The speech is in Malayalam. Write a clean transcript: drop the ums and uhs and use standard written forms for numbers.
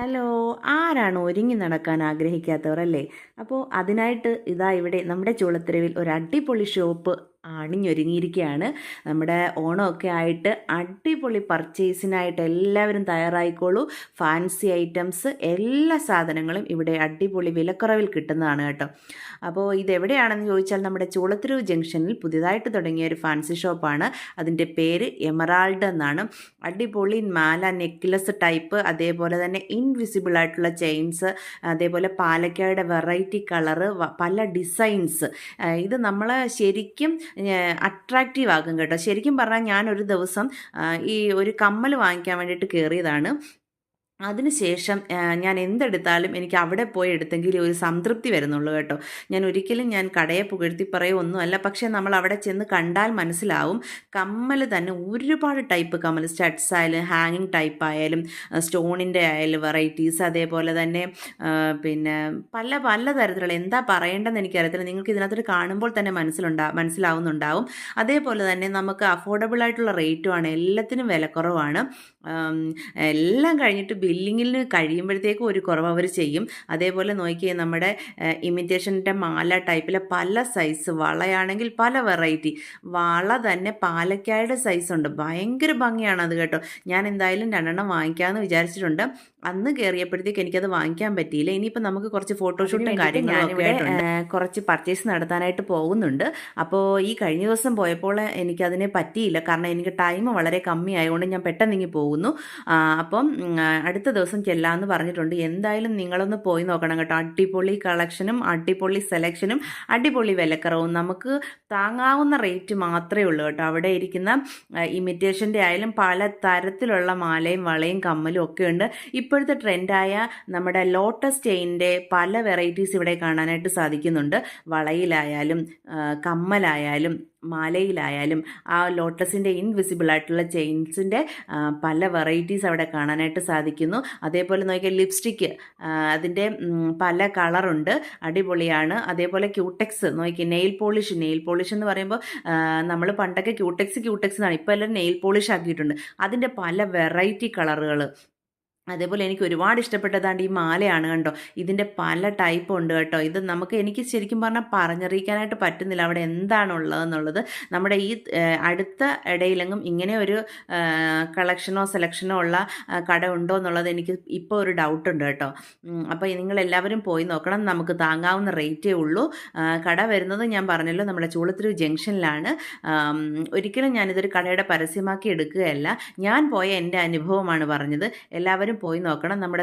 ഹലോ, ആരാണ് ഒരുങ്ങി നടക്കാൻ ആഗ്രഹിക്കാത്തവർ അല്ലേ? അപ്പോൾ അതിനായിട്ട് ഇതാ ഇവിടെ നമ്മുടെ ചൂളത്തെരുവിൽ ഒരു അടിപൊളി ഷോപ്പ് അണിഞ്ഞൊരുങ്ങിയിരിക്കുകയാണ്. നമ്മുടെ ഓണമൊക്കെ ആയിട്ട് അടിപൊളി പർച്ചേസിനായിട്ട് എല്ലാവരും തയ്യാറായിക്കോളൂ. ഫാൻസി ഐറ്റംസ് എല്ലാ സാധനങ്ങളും ഇവിടെ അടിപൊളി വിലക്കുറവിൽ കിട്ടുന്നതാണ് കേട്ടോ. അപ്പോൾ ഇതെവിടെയാണെന്ന് ചോദിച്ചാൽ നമ്മുടെ ചൂളത്തെരുവ് ജംഗ്ഷനിൽ പുതിയതായിട്ട് തുടങ്ങിയ ഒരു ഫാൻസി ഷോപ്പാണ്. അതിൻ്റെ പേര് എമറാൾഡ് എന്നാണ്. അടിപൊളി മാല നെക്ലസ് ടൈപ്പ്, അതേപോലെ തന്നെ ഇൻവിസിബിൾ ആയിട്ടുള്ള ചെയിൻസ്, അതേപോലെ പാലക്കായുടെ വെറൈറ്റി കളറ്, പല ഡിസൈൻസ്. ഇത് നമ്മൾ ശരിക്കും അട്രാക്റ്റീവ് ആകും കേട്ടോ. ശരിക്കും പറഞ്ഞാൽ ഞാനൊരു ദിവസം ഈ ഒരു കമ്മൽ വാങ്ങിക്കാൻ വേണ്ടിയിട്ട് കയറിയതാണ്. അതിനുശേഷം ഞാൻ എന്തെടുത്താലും എനിക്ക് അവിടെ പോയി എടുത്തെങ്കിൽ ഒരു സംതൃപ്തി വരുന്നുള്ളൂ കേട്ടോ. ഞാൻ കടയെ പുകഴ്ത്തി ഒന്നുമല്ല, പക്ഷേ നമ്മൾ അവിടെ ചെന്ന് കണ്ടാൽ മനസ്സിലാവും. കമ്മൽ തന്നെ ഒരുപാട് ടൈപ്പ് കമ്മൽ, സ്റ്റഡ്സ് ആയാലും ഹാങ്ങിങ് ടൈപ്പ് ആയാലും സ്റ്റോണിൻ്റെ ആയാലും വെറൈറ്റീസ്, അതേപോലെ തന്നെ പിന്നെ പല പല തരത്തിലുള്ള, എന്താ പറയേണ്ടതെന്ന് എനിക്കറിയത്തില്ല. നിങ്ങൾക്ക് ഇതിനകത്ത് കാണുമ്പോൾ തന്നെ മനസ്സിലാവുന്നുണ്ടാവും. അതേപോലെ തന്നെ നമുക്ക് അഫോർഡബിൾ ആയിട്ടുള്ള റേറ്റുമാണ്, എല്ലാത്തിനും വിലക്കുറവാണ്. എല്ലാം കഴിഞ്ഞിട്ട് ബില്ലിങ്ങിൽ കഴിയുമ്പോഴത്തേക്കും ഒരു കുറവ് അവർ ചെയ്യും. അതേപോലെ നോക്കിയാൽ നമ്മുടെ ഇമിറ്റേഷൻ്റെ മാല ടൈപ്പിലെ പല സൈസ്, വളയാണെങ്കിൽ പല വെറൈറ്റി വള തന്നെ പാലക്കായുടെ സൈസ് ഉണ്ട്. ഭയങ്കര ഭംഗിയാണ് അത് കേട്ടോ. ഞാൻ എന്തായാലും 2 വാങ്ങിക്കാമെന്ന് വിചാരിച്ചിട്ടുണ്ട്. അന്ന് കയറിയപ്പോഴത്തേക്ക് എനിക്കത് വാങ്ങിക്കാൻ പറ്റിയില്ല. ഇനിയിപ്പോൾ നമുക്ക് കുറച്ച് ഫോട്ടോഷൂട്ടും കാര്യങ്ങളും ഒക്കെ കുറച്ച് പർച്ചേസ് നടത്താനായിട്ട് പോകുന്നുണ്ട്. അപ്പോൾ ഈ കഴിഞ്ഞ ദിവസം പോയപ്പോൾ എനിക്കതിനെ പറ്റിയില്ല, കാരണം എനിക്ക് ടൈം വളരെ കമ്മി ആയതുകൊണ്ട് ഞാൻ പെട്ടെന്ന് ഇങ്ങ് പോകുന്നു. അപ്പം അടുത്ത ദിവസം ചെല്ലാമെന്ന് പറഞ്ഞിട്ടുണ്ട്. എന്തായാലും നിങ്ങളൊന്ന് പോയി നോക്കണം കേട്ടോ. അടിപൊളി കളക്ഷനും അടിപൊളി സെലക്ഷനും അടിപൊളി വിലക്കുറവും, നമുക്ക് താങ്ങാവുന്ന റേറ്റ് മാത്രമേ ഉള്ളൂ കേട്ടോ. അവിടെ ഇരിക്കുന്ന ഇമിറ്റേഷൻ്റെ ആയാലും പല തരത്തിലുള്ള മാലയും വളയും കമ്മലും ഒക്കെ ഉണ്ട്. ഇപ്പോഴത്തെ ട്രെൻഡായ നമ്മുടെ ലോട്ടസ് ചെയിൻ്റെ പല വെറൈറ്റീസ് ഇവിടെ കാണാനായിട്ട് സാധിക്കുന്നുണ്ട്. വളയിലായാലും കമ്മലായാലും മാലയിലായാലും ആ ലോട്ടസിൻ്റെ ഇൻവിസിബിൾ ആയിട്ടുള്ള ചെയിൻസിൻ്റെ പല വെറൈറ്റീസ് അവിടെ കാണാനായിട്ട് സാധിക്കുന്നു. അതേപോലെ നോക്കിയാൽ ലിപ്സ്റ്റിക്ക്, അതിൻ്റെ പല കളറുണ്ട്, അടിപൊളിയാണ്. അതേപോലെ ക്യൂടെക്സ് നോക്കി, നെയിൽ പോളിഷ് എന്ന് പറയുമ്പോൾ നമ്മൾ പണ്ടൊക്കെ ക്യൂടെക്സ് എന്നാണ്, ഇപ്പോൾ എല്ലാവരും നെയിൽ പോളിഷ് ആക്കിയിട്ടുണ്ട്. അതിൻ്റെ പല വെറൈറ്റി കളറുകൾ. അതേപോലെ എനിക്ക് ഒരുപാട് ഇഷ്ടപ്പെട്ടതാണ്ട് ഈ മാലയാണ് കണ്ടോ. ഇതിൻ്റെ പല ടൈപ്പ് ഉണ്ട് കേട്ടോ. എനിക്ക് ശരിക്കും പറഞ്ഞാൽ പറഞ്ഞറിയിക്കാനായിട്ട് പറ്റുന്നില്ല അവിടെ എന്താണുള്ളതെന്നുള്ളത്. നമ്മുടെ ഈ അടുത്ത ഇടയിലെങ്ങും ഇങ്ങനെ ഒരു കളക്ഷനോ സെലക്ഷനോ ഉള്ള കട ഉണ്ടോ എന്നുള്ളത് എനിക്ക് ഇപ്പോൾ ഒരു ഡൗട്ടുണ്ട് കേട്ടോ. അപ്പോൾ നിങ്ങളെല്ലാവരും പോയി നോക്കണം. നമുക്ക് താങ്ങാവുന്ന റേറ്റേ ഉള്ളൂ. കട വരുന്നത് ഞാൻ പറഞ്ഞല്ലോ നമ്മുടെ ചൂളത്തെരുവ് ജംഗ്ഷനിലാണ്. ഒരിക്കലും ഞാനിതൊരു കടയുടെ പരസ്യമാക്കി എടുക്കുകയല്ല, ഞാൻ പോയ എൻ്റെ അനുഭവമാണ് പറഞ്ഞത്. എല്ലാവരും പോയി നോക്കണം. നമ്മുടെ